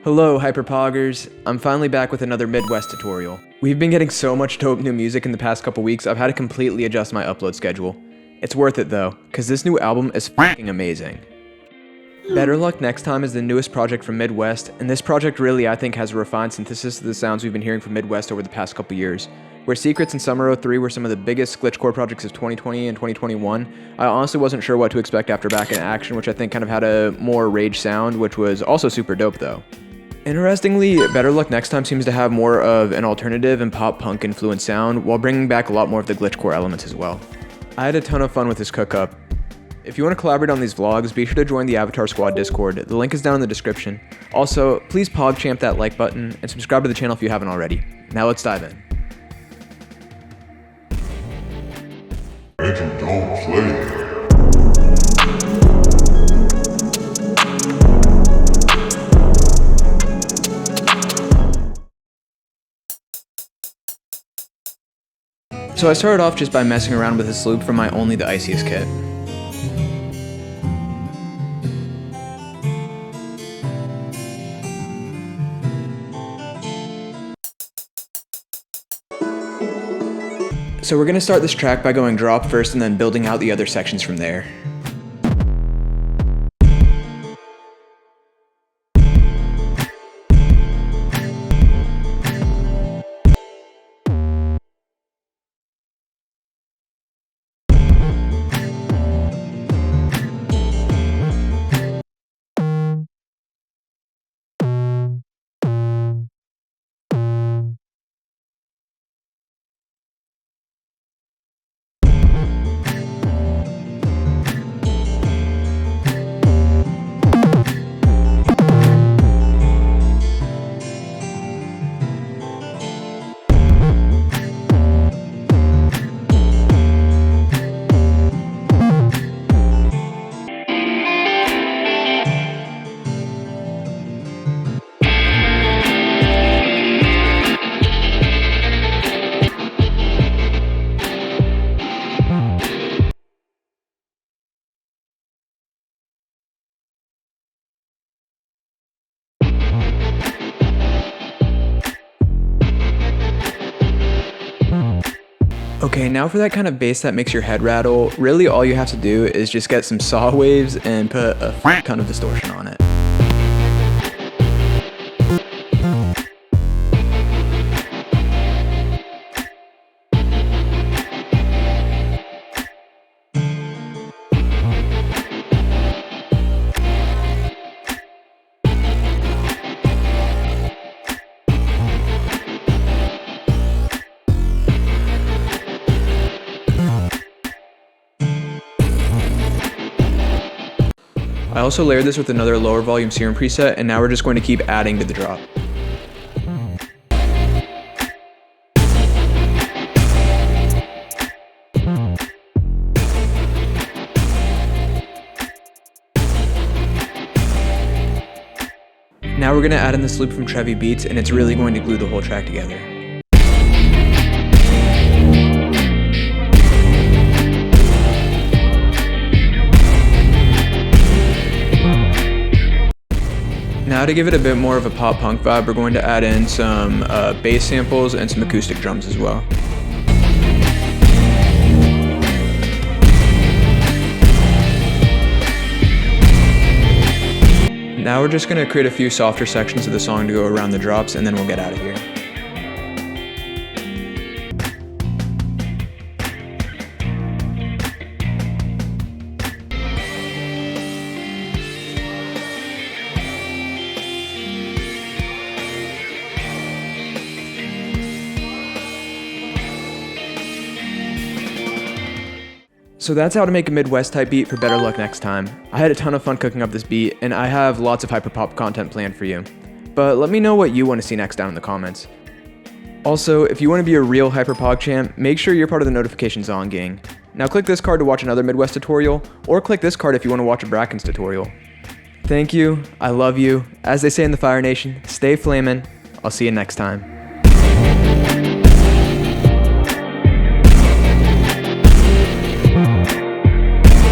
Hello hyperpoggers, I'm finally back with another Midwxst tutorial. We've been getting so much dope new music in the past couple weeks, I've had to completely adjust my upload schedule. It's worth it though, cause this new album is f***ing amazing. Better Luck Next Time is the newest project from Midwxst, and this project really I think has a refined synthesis of the sounds we've been hearing from Midwxst over the past couple years. Where Secrets and Summer 03 were some of the biggest glitchcore projects of 2020 and 2021, I honestly wasn't sure what to expect after Back in Action, which I think kind of had a more rage sound, which was also super dope though. Interestingly, Better Luck Next Time seems to have more of an alternative and pop-punk influenced sound, while bringing back a lot more of the glitchcore elements as well. I had a ton of fun with this cook-up. If you want to collaborate on these vlogs, be sure to join the Avatar Squad Discord, the link is down in the description. Also, please pogchamp that like button, and subscribe to the channel if you haven't already. Now let's dive in. Legend don't play. So I started off just by messing around with this loop from my Only the Iciest kit. So we're going to start this track by going drop first and then building out the other sections from there. Okay, now for that kind of bass that makes your head rattle, really all you have to do is just get some saw waves and put a ton of distortion on it. I also layered this with another lower volume serum preset, and now we're just going to keep adding to the drop. Now we're going to add in this loop from Trevi Beats, and it's really going to glue the whole track together. Now to give it a bit more of a pop-punk vibe, we're going to add in some bass samples and some acoustic drums as well. Now we're just going to create a few softer sections of the song to go around the drops, and then we'll get out of here. So that's how to make a Midwxst type beat for Better Luck Next Time. I had a ton of fun cooking up this beat, and I have lots of hyperpop content planned for you. But let me know what you want to see next down in the comments. Also, if you want to be a real hyperpogchamp, make sure you're part of the notifications on gang. Now click this card to watch another Midwxst tutorial, or click this card if you want to watch a Brackens tutorial. Thank you, I love you. As they say in the Fire Nation, stay flamin'. I'll see you next time.